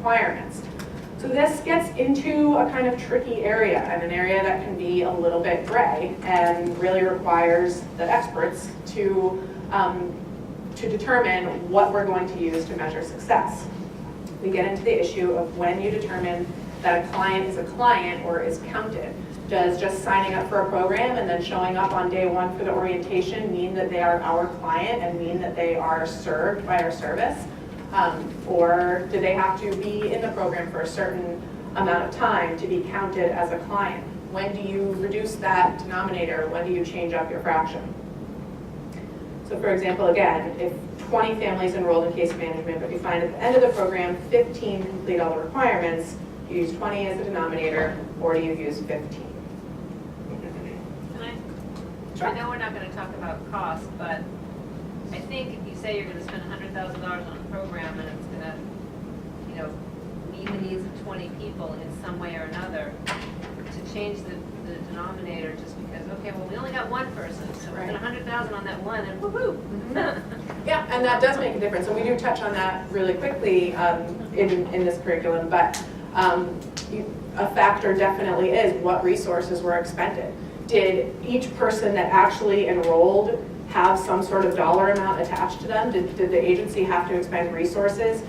requirements. So this gets into a kind of tricky area, and an area that can be a little bit gray and really requires the experts to determine what we're going to use to measure success. We get into the issue of when you determine that a client is a client or is counted. Does just signing up for a program and then showing up on day one for the orientation mean that they are our client and mean that they are served by our service? Or do they have to be in the program for a certain amount of time to be counted as a client? When do you reduce that denominator? When do you change up your fraction? So for example, again, if 20 families enrolled in case management, but you find at the end of the program 15 complete all the requirements, you use 20 as the denominator, or do you use 15? Sure. I know we're not going to talk about cost, but I think if you say you're going to spend $100,000 on a program and it's going to, you know, meet the needs of 20 people in some way or another, to change the denominator just because, okay, well, we only got one person, so we're spend $100,000 on that one, and woohoo! Mm-hmm. Yeah, and that does make a difference, and we do touch on that really quickly in this curriculum, but a factor definitely is what resources were expended. Did each person that actually enrolled have some sort of dollar amount attached to them? Did the agency have to expend resources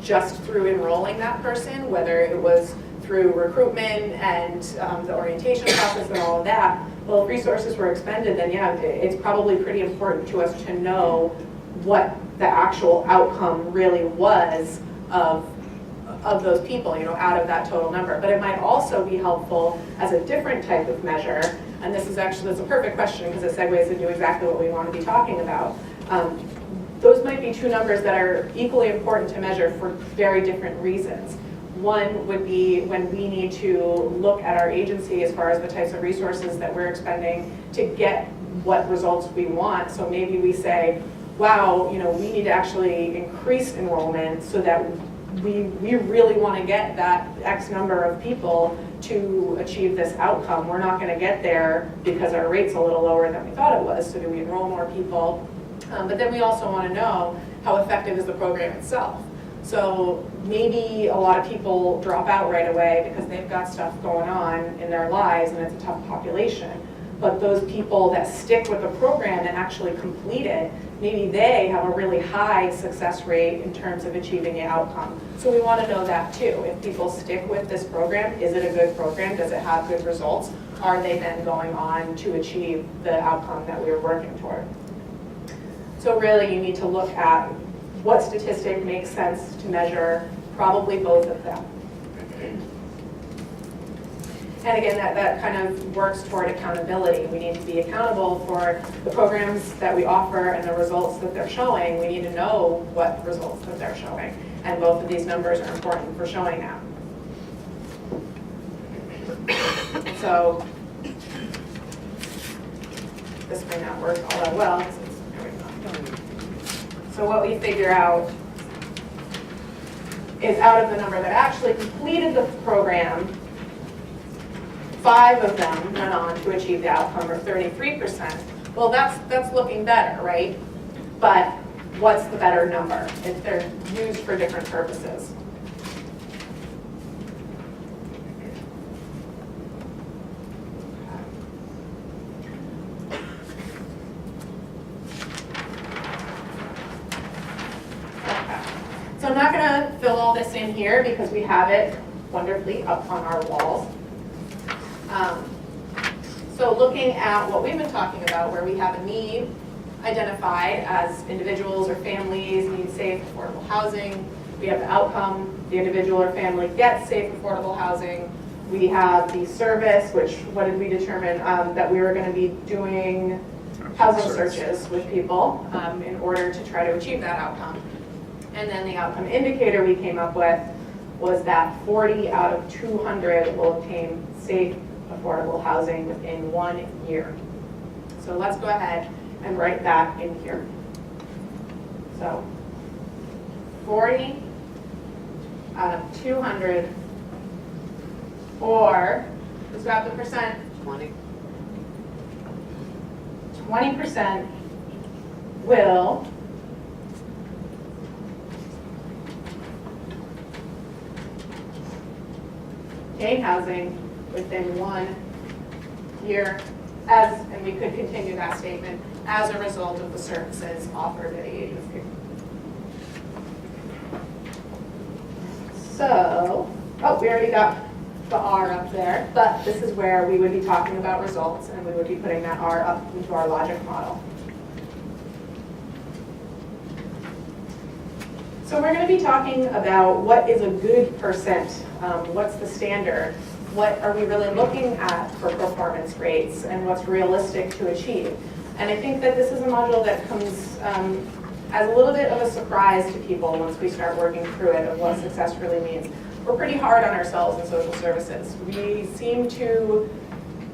just through enrolling that person, whether it was through recruitment and the orientation process and all of that? Well, if resources were expended, then yeah, it's probably pretty important to us to know what the actual outcome really was of those people, you know, out of that total number. But it might also be helpful as a different type of measure, and this is actually, that's a perfect question because it segues into exactly what we want to be talking about. Those might be two numbers that are equally important to measure for very different reasons. One would be when we need to look at our agency as far as the types of resources that we're expending to get what results we want. So maybe we say, wow, you know, we need to actually increase enrollment so that we really want to get that X number of people to achieve this outcome. We're not going to get there because our rate's a little lower than we thought it was, so do we enroll more people? But then we also want to know how effective is the program itself. So maybe a lot of people drop out right away because they've got stuff going on in their lives and it's a tough population. But those people that stick with the program and actually complete it, maybe they have a really high success rate in terms of achieving the outcome. So we want to know that too. If people stick with this program, is it a good program? Does it have good results? Are they then going on to achieve the outcome that we were working toward? So really you need to look at what statistic makes sense to measure, probably both of them. And again, that kind of works toward accountability. We need to be accountable for the programs that we offer and the results that they're showing. We need to know what results that they're showing. And both of these numbers are important for showing that. So this may not work all that well. So what we figure out is out of the number that actually completed the program, 5 of them went on to achieve the outcome, or 33%. Well, that's looking better, right? But what's the better number if they're used for different purposes? So I'm not going to fill all this in here because we have it wonderfully up on our walls. So looking at what we've been talking about, where we have a need identified as individuals or families need safe, affordable housing. We have the outcome, the individual or family gets safe, affordable housing. We have the service, which, what did we determine? That we were going to be doing housing searches with people in order to try to achieve that outcome. And then the outcome indicator we came up with was that 40 out of 200 will obtain safe, affordable housing within 1 year. So let's go ahead and write that in here. So 40 out of 200, or let's grab the percent. 20% will obtain housing within 1 year, and we could continue that statement, as a result of the services offered at the agency. So, we already got the R up there, but this is where we would be talking about results, and we would be putting that R up into our logic model. So we're going to be talking about what is a good percent, what's the standard, what are we really looking at for performance rates, and what's realistic to achieve. And I think that this is a module that comes as a little bit of a surprise to people once we start working through it of what success really means. We're pretty hard on ourselves in social services. We seem to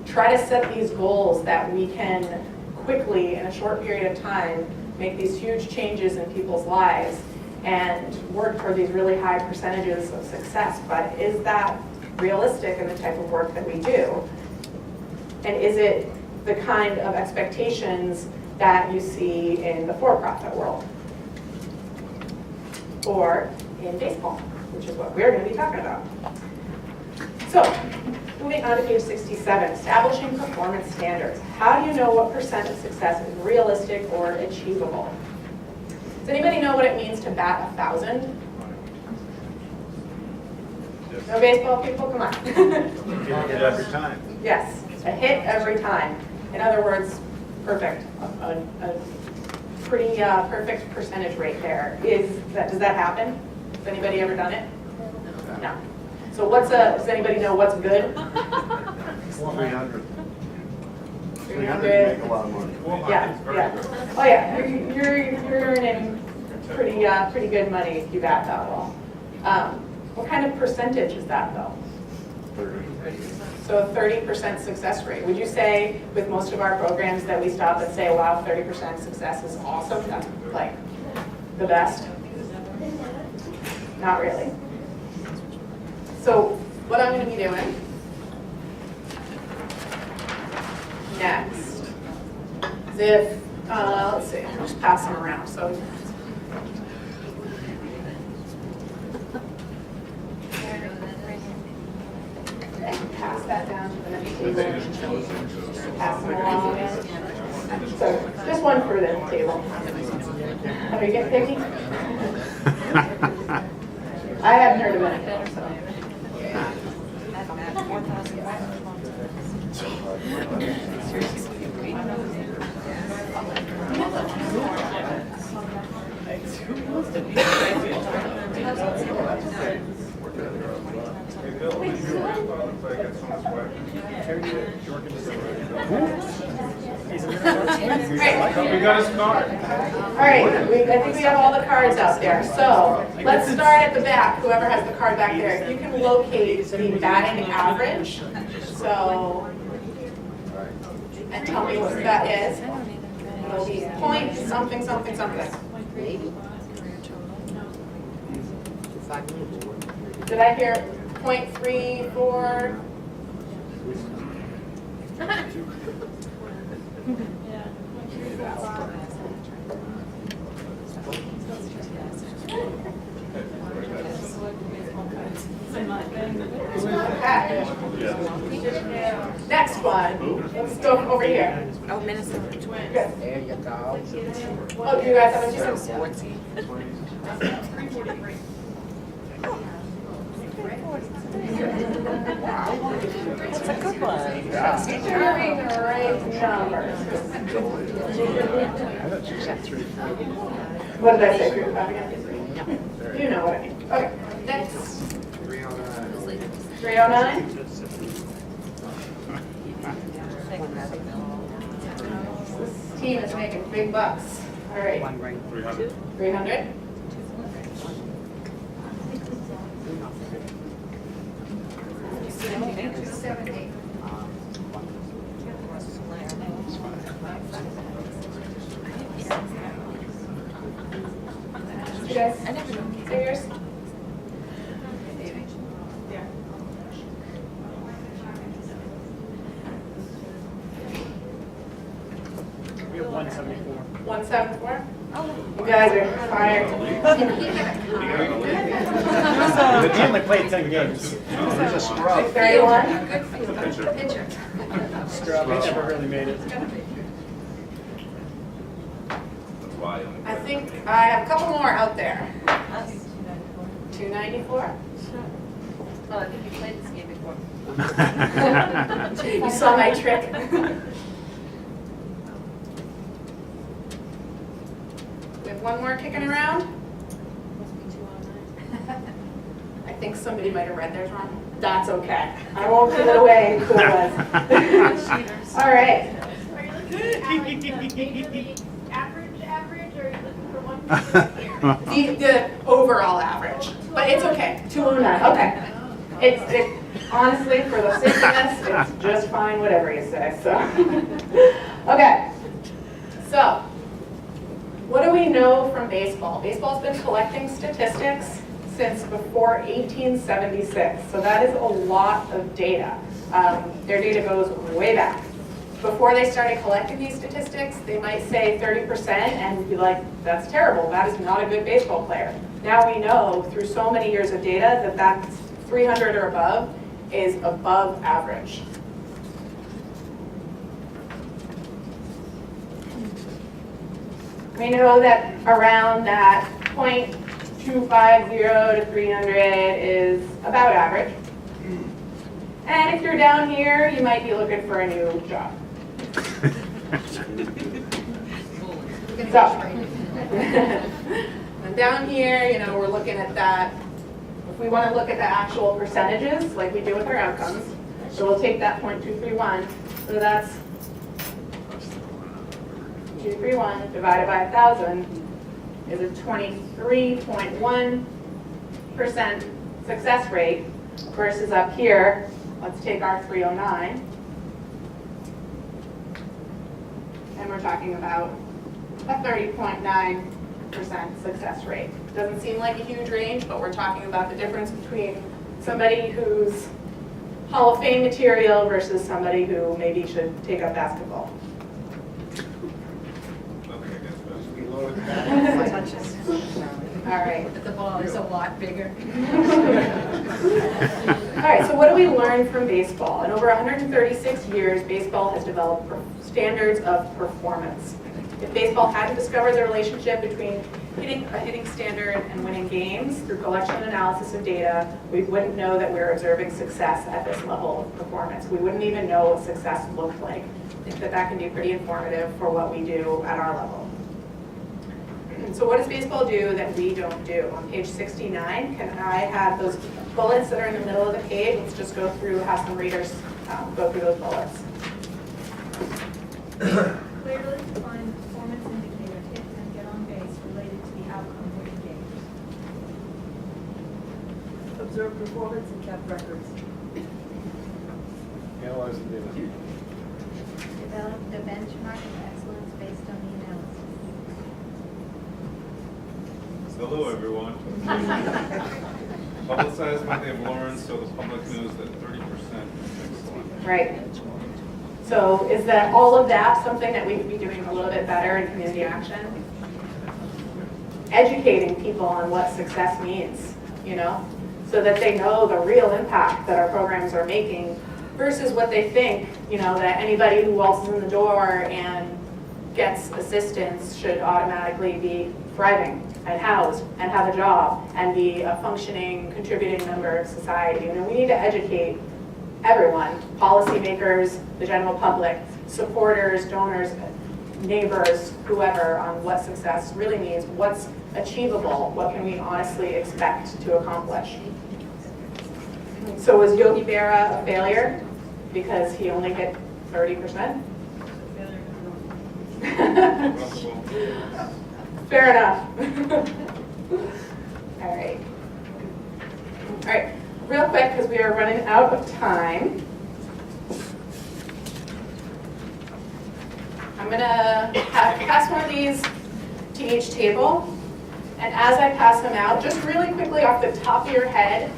try to set these goals that we can quickly, in a short period of time, make these huge changes in people's lives and work for these really high percentages of success. But is that realistic in the type of work that we do? And is it the kind of expectations that you see in the for-profit world or in baseball, which is what we're going to be talking about. So, moving on to page 67, establishing performance standards. How do you know what percent of success is realistic or achievable? Does anybody know what it means to bat 1,000? No baseball people? Come on. Hit every time. Yes, a hit every time. In other words, perfect. A pretty perfect percentage rate there. Does that happen? Has anybody ever done it? No. So does anybody know what's good? 300. 300. Make a lot of money. Yeah, yeah. Oh yeah, you're earning pretty good money if you bat that well. What kind of percentage is that though? 30. So a 30% success rate. Would you say with most of our programs that we stop and say, wow, 30% success is awesome? That's like the best? Not really. So what I'm going to be doing next is if, let's see, I'll just pass them around. So pass that down to the next table. Pass them along. So just one for the table. How do you get picky? I haven't heard of anything. So. We got his card. All right, I think we have all the cards out there. So let's start at the back, whoever has the card back there. If you can locate the batting average, so, and tell me what that is. It'll be point something, something, something. Did I hear 0.34? Okay. Next one. Let's go over here. Oh, Minnesota. Good. There you go. Oh, do you guys have a choice? That's a good one. Hearing the right numbers. What did I say? 305? You know what I mean. Okay, next. 309? This team is making big bucks. All right. 300. 300? You guys, say yours? We have 174. 174? You guys are fired. He only played 10 games. He's a scrub. 31? Pitcher. Scrub, he never really made it. That's why. I think I have a couple more out there. 294? Oh, I think you played this game before. You saw my trick. We have one more kicking around. I think somebody might have read theirs wrong. That's okay. I won't give it away who it was. All right. Are you looking at the average, or are you looking for one here? The overall average, but it's okay. 209. Okay. It honestly, for the sake of this, it's just fine, whatever you say. So, okay. So, what do we know from baseball? Baseball's been collecting statistics since before 1876. So that is a lot of data. Their data goes way back. Before they started collecting these statistics, they might say 30% and be like, that's terrible. That is not a good baseball player. Now we know through so many years of data that that's 300 or above is above average. We know that around that 0.250 to 300 is about average. And if you're down here, you might be looking for a new job. So, and down here, you know, we're looking at that. If we want to look at the actual percentages, like we do with our outcomes, so we'll take that 0.231. So that's 231 divided by 1,000 is a 23.1% success rate versus up here, let's take our 309. And we're talking about a 30.9% success rate. Doesn't seem like a huge range, but we're talking about the difference between somebody who's Hall of Fame material versus somebody who maybe should take up basketball. All right. But the ball is a lot bigger. All right, so what do we learn from baseball? In over 136 years, baseball has developed standards of performance. If baseball hadn't discovered the relationship between hitting a hitting standard and winning games through collection and analysis of data, we wouldn't know that we're observing success at this level of performance. We wouldn't even know what success looked like. I think that that can be pretty informative for what we do at our level. So what does baseball do that we don't do? On page 69, can I have those bullets that are in the middle of the page? Let's just go through, have some readers go through those bullets. Clearly defined performance indicator, hit and get on base related to the outcome winning games. Observe performance and kept records. Analyze the data. Develop the benchmark of excellence based on the analysis. Hello, everyone. Publicize what they've learned so the public knows that 30% is excellent. Right. So is that all of that something that we could be doing a little bit better in community action? Educating people on what success means, you know, so that they know the real impact that our programs are making versus what they think, you know, that anybody who waltzes in the door and gets assistance should automatically be thriving and housed and have a job and be a functioning, contributing member of society. You know, we need to educate everyone, policymakers, the general public, supporters, donors, neighbors, whoever, on what success really means, what's achievable, what can we honestly expect to accomplish. So was Yogi Berra a failure because he only hit 30%? Fair enough. All right. All right, real quick, because we are running out of time. I'm gonna pass one of these to each table. And as I pass them out, just really quickly off the top of your head,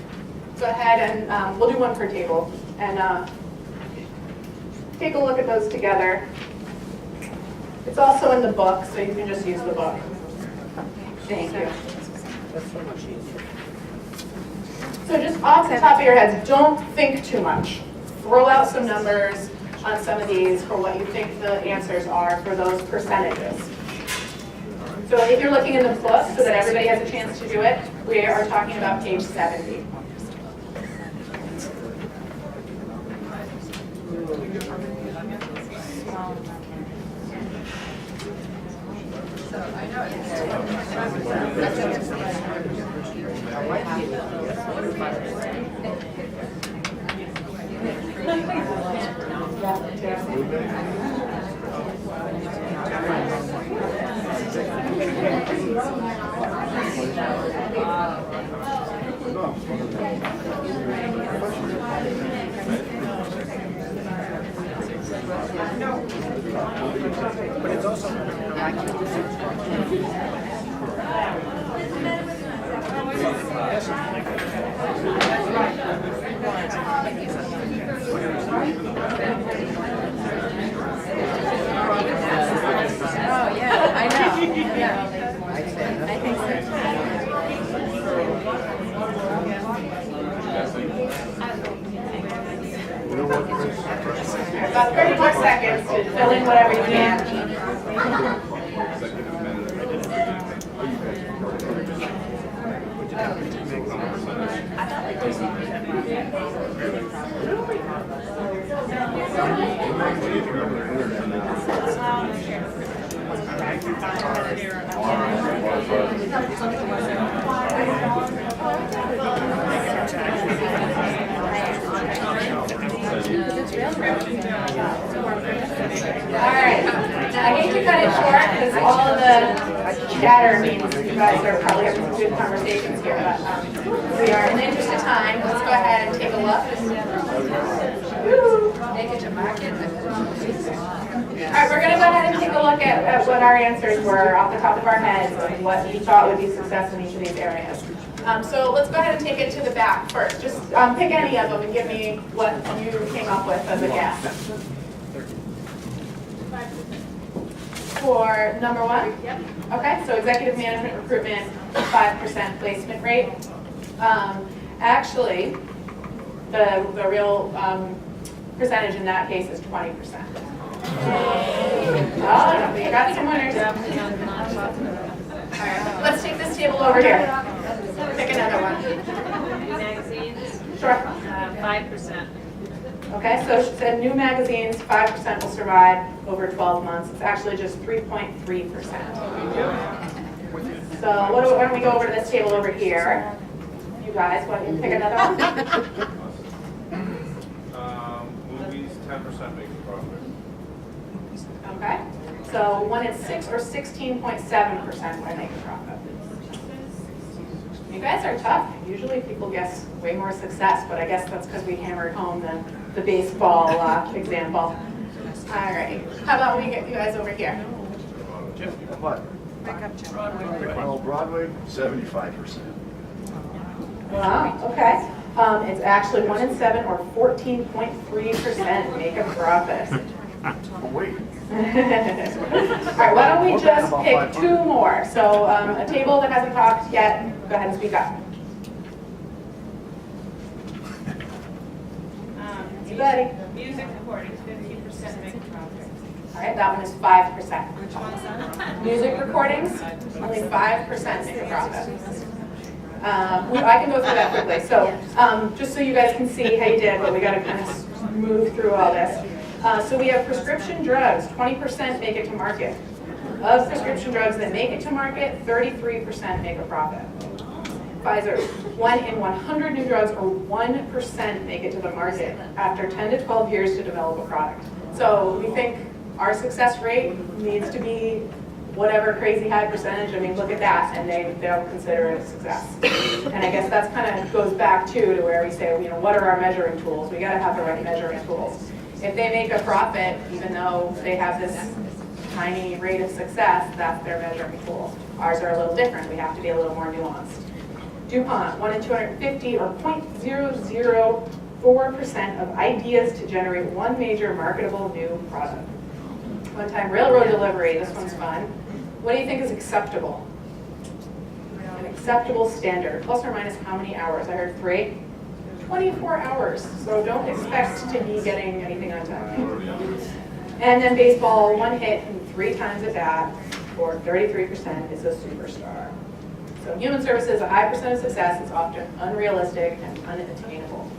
go ahead and we'll do one per table. And take a look at those together. It's also in the book, so you can just use the book. Thank you. That's so much easier. So just off the top of your heads, don't think too much. Throw out some numbers on some of these for what you think the answers are for those percentages. So if you're looking in the book so that everybody has a chance to do it, we are talking about page 70. But it's also Oh, yeah, I know, yeah. I think About 30 more seconds to fill in whatever you can. All right, I hate to cut it short because all of the chatter means you guys are probably having some good conversations here, but we are in the interest of time. Let's go ahead and take a look. Make it to market. All right, we're going to go ahead and take a look at what our answers were off the top of our heads and what you thought would be success in each of these areas. So let's go ahead and take it to the back first. Just pick any of them and give me what you came up with as a guess. For number one? Yep. Okay, so executive management recruitment, 5% placement rate. Actually, the real percentage in that case is 20%. Oh, we got some winners. All right, let's take this table over here. Pick another one. Magazines, Sure. 5%. Okay, so she said new magazines, 5% will survive over 12 months. It's actually just 3.3%. So why don't we go over to this table over here? You guys, why don't you pick another one? Movies, 10% make a profit. Okay, so 1 in 6 or 16.7% will make a profit. You guys are tough. Usually people guess way more success, but I guess that's because we hammered home the baseball example. All right, how about we get you guys over here? What? Well, Broadway, 75%. Wow, okay. It's actually 1 in 7 or 14.3% make a profit. Oh, wait. All right, why don't we just pick 2 more? So a table that hasn't talked yet, go ahead and speak up. You buddy. Music recordings, 15% make a profit. All right, that one is 5%. Which one is that? Music recordings, only 5% make a profit. I can go through that quickly. So just so you guys can see how you did, but we got to kind of move through all this. So we have prescription drugs, 20% make it to market. Of prescription drugs that make it to market, 33% make a profit. Pfizer, 1 in 100 new drugs or 1% make it to the market after 10 to 12 years to develop a product. So we think our success rate needs to be whatever crazy high percentage. I mean, look at that, and they'll consider it a success. And I guess that's kind of goes back to where we say, you know, what are our measuring tools? We got to have the right measuring tools. If they make a profit, even though they have this tiny rate of success, that's their measuring tool. Ours are a little different. We have to be a little more nuanced. DuPont, 1 in 250 or 0.004% of ideas to generate one major marketable new product. One-time railroad delivery, this one's fun. What do you think is acceptable? acceptable standard, plus or minus how many hours? I heard 3. 24 hours, so don't expect to be getting anything on time. And then baseball, 1 hit and 3 times at bat for 33% is a superstar. So human services, a high percent of success is often unrealistic and unattainable.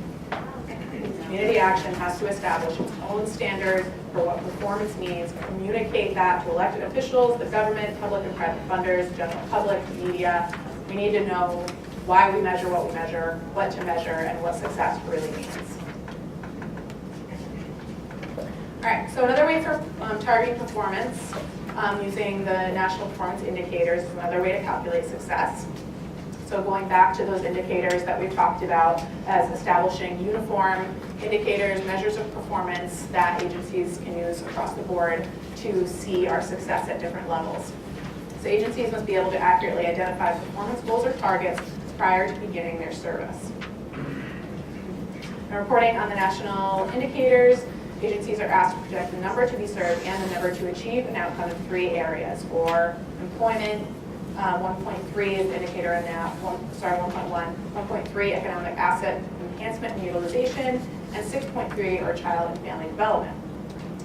Community action has to establish its own standards for what performance means, communicate that to elected officials, the government, public and private funders, general public, media. We need to know why we measure what we measure, what to measure, and what success really means. All right, so another way for targeting performance using the National Performance Indicators is another way to calculate success. So going back to those indicators that we've talked about as establishing uniform indicators, measures of performance that agencies can use across the board to see our success at different levels. So agencies must be able to accurately identify performance goals or targets prior to beginning their service. And reporting on the national indicators, agencies are asked to project the number to be served and the number to achieve an outcome in 3 areas, or employment, 1.3 is the indicator in that, 1.1, 1.3 economic asset enhancement and utilization, and 6.3 or child and family development.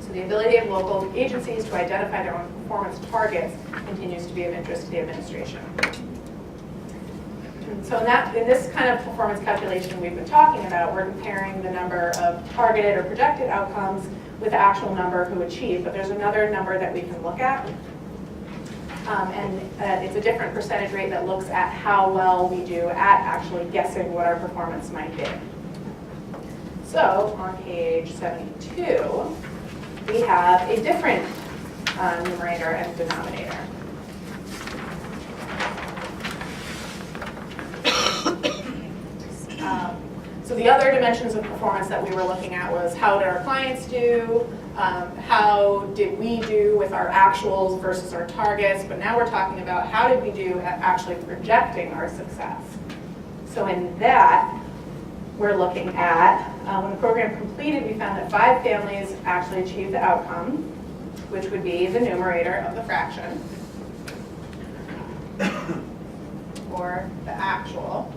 So the ability of local agencies to identify their own performance targets continues to be of interest to the administration. So in this kind of performance calculation we've been talking about, we're comparing the number of targeted or projected outcomes with the actual number who achieved, but there's another number that we can look at. It's a different percentage rate that looks at how well we do at actually guessing what our performance might be. So on page 72, we have a different numerator and denominator. So the other dimensions of performance that we were looking at was how did our clients do, how did we do with our actuals versus our targets, but now we're talking about how did we do at actually projecting our success. So in that, we're looking at, when the program completed, we found that 5 families actually achieved the outcome, which would be the numerator of the fraction, or the actual.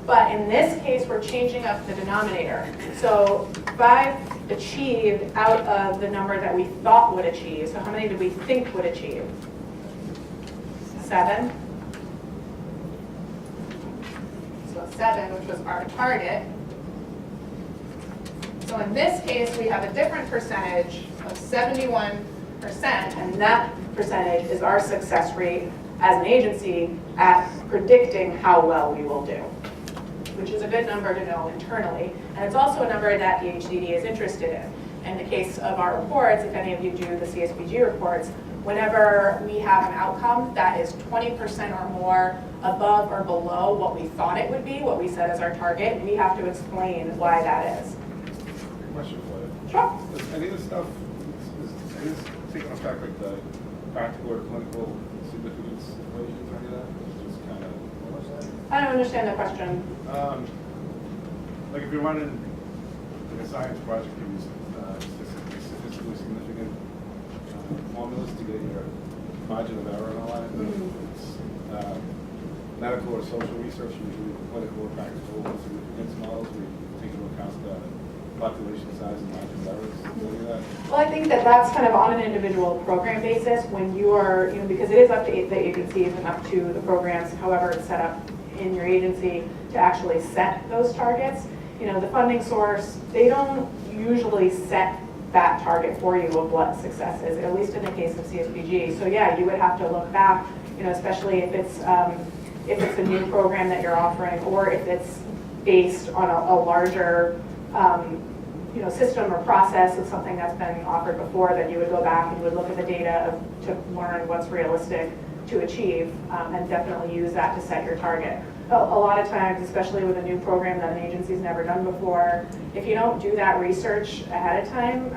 But in this case, we're changing up the denominator. So 5 achieved out of the number that we thought would achieve. So how many did we think would achieve? 7. So 7, which was our target. So in this case, we have a different percentage of 71%, and that percentage is our success rate as an agency at predicting how well we will do, which is a good number to know internally. And it's also a number that the HCD is interested in. In the case of our reports, if any of you do the CSBG reports, whenever we have an outcome that is 20% or more above or below what we thought it would be, what we set as our target, we have to explain why that is. Question for you. Sure. Is any of the stuff, is taking effect like the practical or clinical significance equations or any of that? It's just kind of, what was that? I don't understand the question. Like if you're running like a science project, you use statistically significant formulas to get your margin of error and all that. It's medical or social research, usually clinical or practical significance models, where you take into account the population size and margin of errors. Well, I think that that's kind of on an individual program basis when you are, because it is up to the agencies and up to the programs, however it's set up in your agency to actually set those targets. The funding source, they don't usually set that target for you of what success is, at least in the case of CSBG. So yeah, you would have to look back, especially if it's a new program that you're offering, or if it's based on a larger system or process of something that's been offered before, then you would go back and you would look at the data to learn what's realistic to achieve, and definitely use that to set your target. A lot of times, especially with a new program that an agency's never done before, if you don't do that research ahead of time,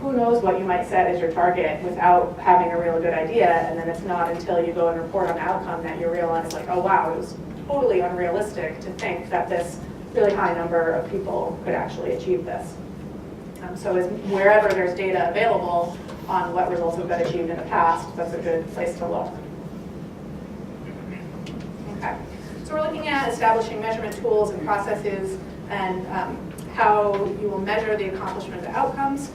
who knows what you might set as your target without having a real good idea, and then it's not until you go and report on the outcome that you realize, like, oh wow, it was totally unrealistic to think that this really high number of people could actually achieve this. So wherever there's data available on what results have been achieved in the past, that's a good place to look. Okay, so we're looking at establishing measurement tools and processes and how you will measure the accomplishment of outcomes.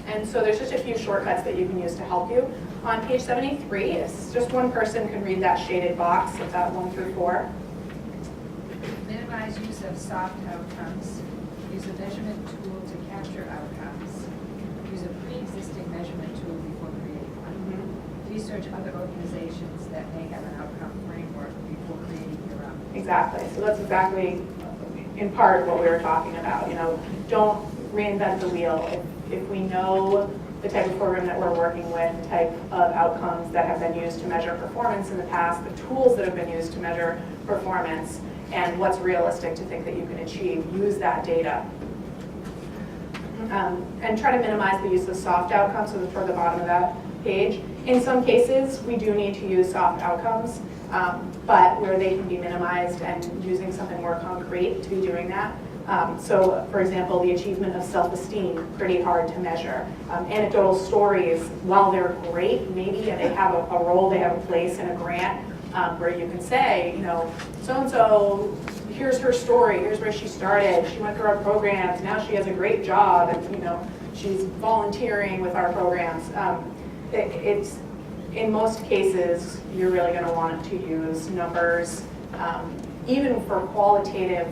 And so there's just a few shortcuts that you can use to help you. On page 73, it's just one person can read that shaded box of that 1 through 4. Minimize use of soft outcomes. Use a measurement tool to capture outcomes. Use a pre-existing measurement tool before creating one. Research other organizations that may have an outcome framework before creating your own. Exactly. So that's exactly, in part, what we were talking about. You know, don't reinvent the wheel. If we know the type of program that we're working with, the type of outcomes that have been used to measure performance in the past, the tools that have been used to measure performance, and what's realistic to think that you can achieve, use that data. And try to minimize the use of soft outcomes, so toward the bottom of that page. In some cases, we do need to use soft outcomes, but where they can be minimized and using something more concrete to be doing that. So, for example, the achievement of self-esteem, pretty hard to measure. Anecdotal stories, while they're great, maybe they have a role, they have a place in a grant where you can say, you know, so-and-so, here's her story, here's where she started, she went through our programs, now she has a great job, and, you know, she's volunteering with our programs. It's, in most cases, you're really going to want to use numbers, even for qualitative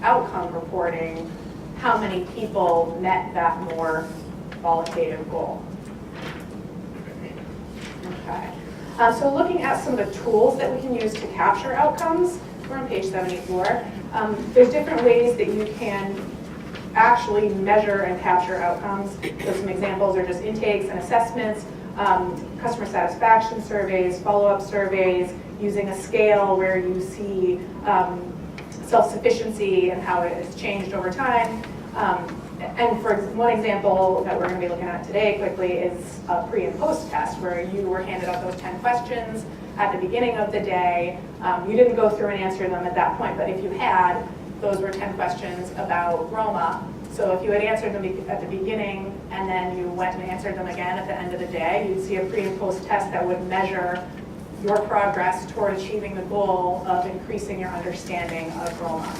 outcome reporting, how many people met that more qualitative goal. Okay. So looking at some of the tools that we can use to capture outcomes, we're on page 74. There's different ways that you can actually measure and capture outcomes. So some examples are just intakes and assessments, customer satisfaction surveys, follow-up surveys, using a scale where you see self-sufficiency and how it has changed over time. And for one example that we're going to be looking at today quickly is a pre and post test where you were handed out those 10 questions at the beginning of the day. You didn't go through and answer them at that point, but if you had, those were 10 questions about Roma. So if you had answered them at the beginning and then you went and answered them again at the end of the day, you'd see a pre and post test that would measure your progress toward achieving the goal of increasing your understanding of Roma.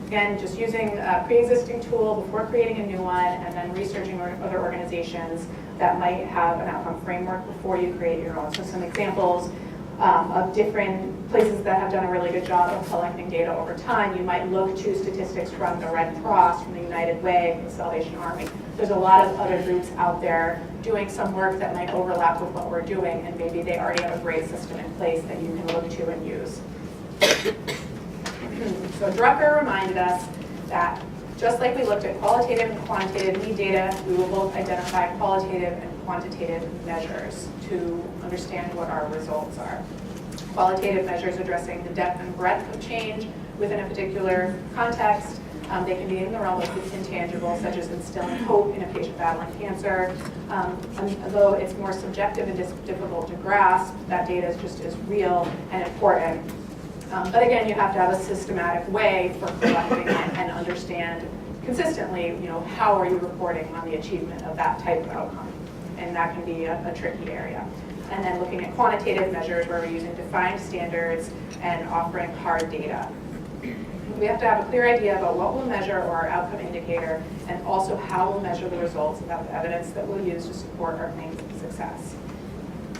Again, just using a pre-existing tool before creating a new one, and then researching other organizations that might have an outcome framework before you create your own. So some examples of different places that have done a really good job of collecting data over time. You might look to statistics from the Red Cross, from the United Way, from the Salvation Army. There's a lot of other groups out there doing some work that might overlap with what we're doing, and maybe they already have a grade system in place that you can look to and use. So Drucker reminded us that just like we looked at qualitative and quantitative need data, we will both identify qualitative and quantitative measures to understand what our results are. Qualitative measures addressing the depth and breadth of change within a particular context. They can be in the realm of intangibles, such as instilling hope in a patient battling cancer. Although it's more subjective and difficult to grasp, that data is just as real and important. But again, you have to have a systematic way for collecting it and understand consistently, you know, how are you reporting on the achievement of that type of outcome. And that can be a tricky area. And then looking at quantitative measures where we're using defined standards and offering hard data. We have to have a clear idea about what we'll measure or our outcome indicator, and also how we'll measure the results and the evidence that we'll use to support our claims of success.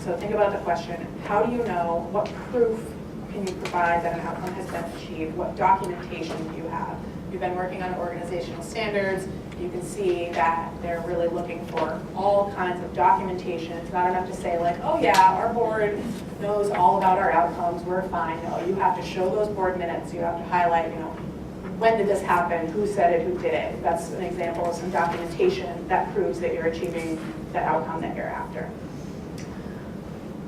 So think about the question, how do you know, what proof can you provide that an outcome has been achieved? What documentation do you have? You've been working on organizational standards. You can see that they're really looking for all kinds of documentation. It's not enough to say like, oh yeah, our board knows all about our outcomes, we're fine. No, you have to show those board minutes. You have to highlight, you know, when did this happen? Who said it? Who did it? That's an example of some documentation that proves that you're achieving the outcome that you're after.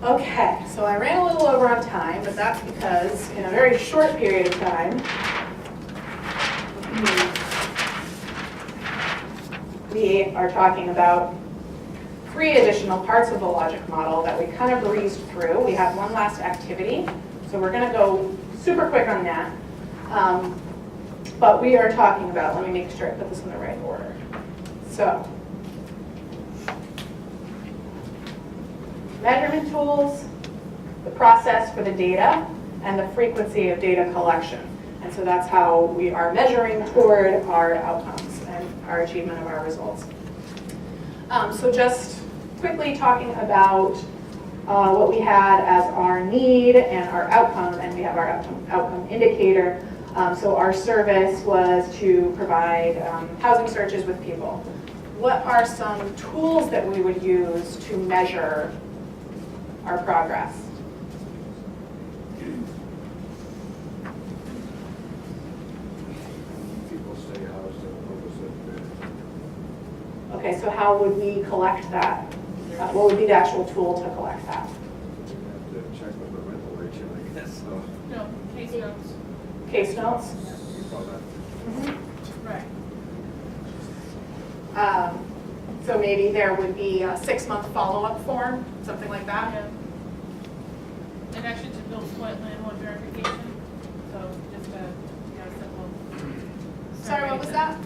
Okay, so I ran a little over on time, but that's because in a very short period of time, we are talking about 3 additional parts of the logic model that we kind of breezed through. We have one last activity, so we're going to go super quick on that. But we are talking about, let me make sure I put this in the right order. So, measurement tools, the process for the data, and the frequency of data collection. And so that's how we are measuring toward our outcomes and our achievement of our results. So just quickly talking about what we had as our need and our outcome, and we have our outcome indicator. So our service was to provide housing searches with people. What are some tools that we would use to measure our progress? People stay housed and what was it? Okay, so how would we collect that? What would be the actual tool to collect that? We have to check with the rental agent, I guess, so. No, case notes. Case notes? You call that? Right. So maybe there would be a 6-month follow-up form, something like that? Yeah. And actually to build what landlord verification, so just a, simple. Sorry, what was that?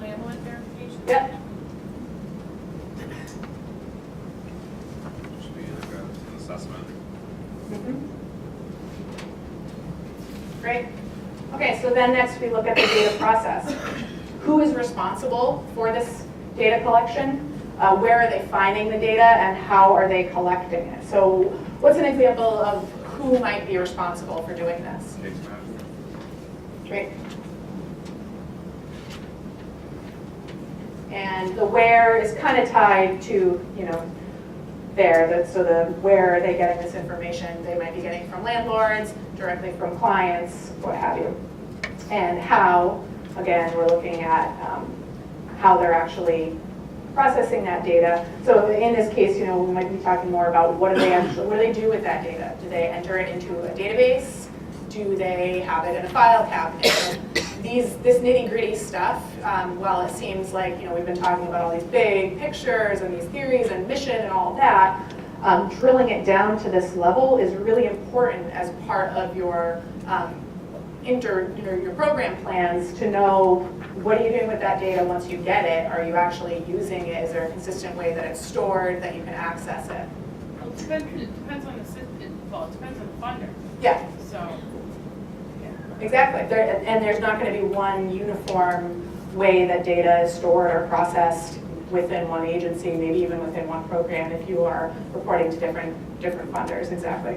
Landlord verification. Yep. Should be like an assessment. Great. Okay, so then next we look at the data process. Who is responsible for this data collection? Where are they finding the data and how are they collecting it? So what's an example of who might be responsible for doing this? Case management. Great. And the where is kind of tied to, there. So the where are they getting this information? They might be getting from landlords, directly from clients, what have you. And how, again, we're looking at how they're actually processing that data. So in this case, we might be talking more about what do they do with that data? Do they enter it into a database? Do they have it in a file cabinet? This nitty-gritty stuff, while it seems like we've been talking about all these big pictures and these theories and mission and all of that, drilling it down to this level is really important as part of your your program plans to know what are you doing with that data once you get it. Are you actually using it? Is there a consistent way that it's stored that you can access it? Well, it depends on the system. Well, it depends on the funder. Yeah. So. Exactly. And there's not going to be one uniform way that data is stored or processed within one agency, maybe even within one program if you are reporting to different funders, exactly.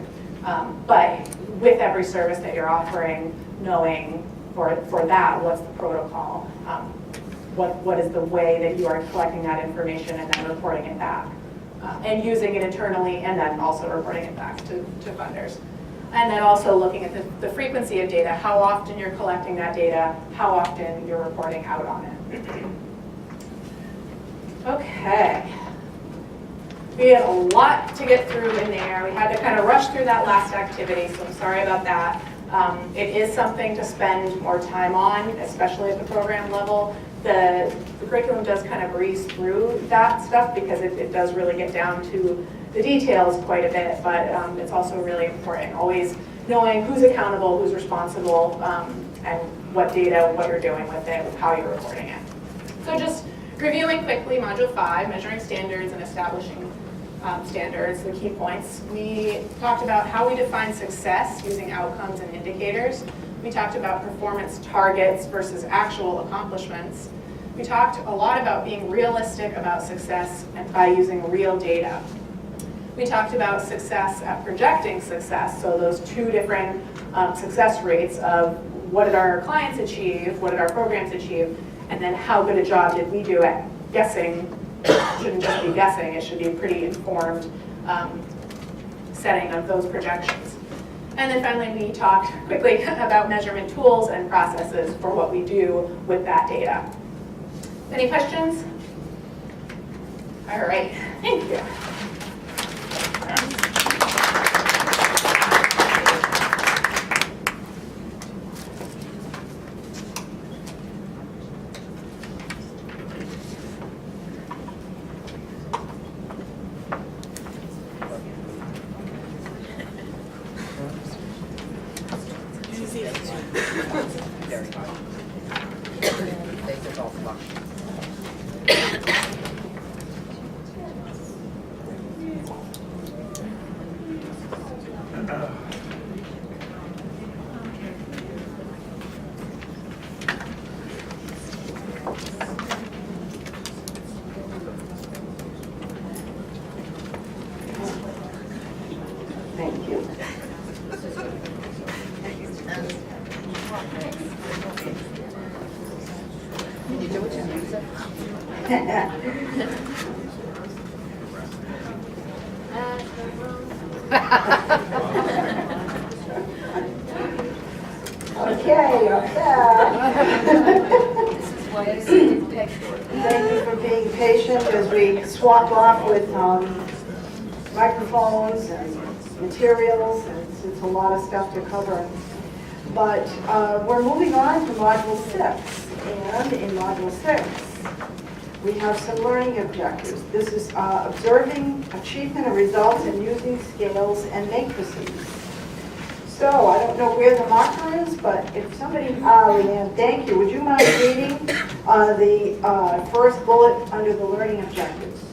But with every service that you're offering, knowing for that, what's the protocol? What is the way that you are collecting that information and then reporting it back? And using it internally and then also reporting it back to funders. And then also looking at the frequency of data, how often you're collecting that data, how often you're reporting out on it. Okay. We had a lot to get through in there. We had to kind of rush through that last activity, so I'm sorry about that. It is something to spend more time on, especially at the program level. The curriculum does kind of breeze through that stuff because it does really get down to the details quite a bit, but it's also really important. Always knowing who's accountable, who's responsible, and what data, what you're doing with it, how you're reporting it. So just reviewing quickly Module 5, measuring standards and establishing standards, the key points. We talked about how we define success using outcomes and indicators. We talked about performance targets versus actual accomplishments. We talked a lot about being realistic about success and by using real data. We talked about success at projecting success, so those two different success rates of what did our clients achieve, what did our programs achieve, and then how good a job did we do at guessing. It shouldn't just be guessing, it should be a pretty informed setting of those projections. And then finally, we talked quickly about measurement tools and processes for what we do with that data. Any questions? All right, thank you. Very much. They took off lunch. Okay, you're back. This is why I say take Thank you for being patient as we swap off with microphones and materials, and it's a lot of stuff to cover. But we're moving on to Module 6, and in Module 6, we have some learning objectives. This is observing achievement of results and using scales and matrices. So I don't know where the marker is, but if somebody, Leanne, thank you. Would you mind reading the first bullet under the learning objectives?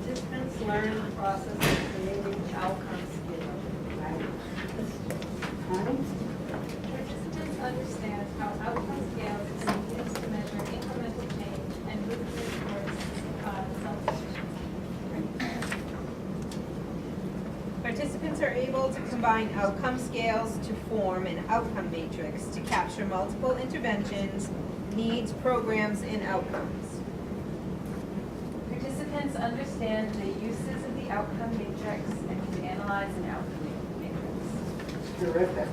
Participants learn the process of creating outcome scales. Right? Participants understand how outcome scales can be used to measure incremental change and move towards self-sufficiency. Participants are able to combine outcome scales to form an outcome matrix to capture multiple interventions, needs, programs, and outcomes. Participants understand the uses of the outcome matrix and can analyze an outcome matrix. Terrific.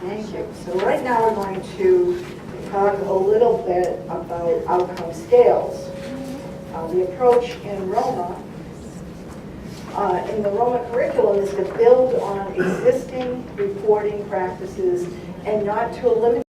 Thank you. So right now we're going to talk a little bit about outcome scales. The approach in ROMA, in the ROMA curriculum, is to build on existing reporting practices and not to eliminate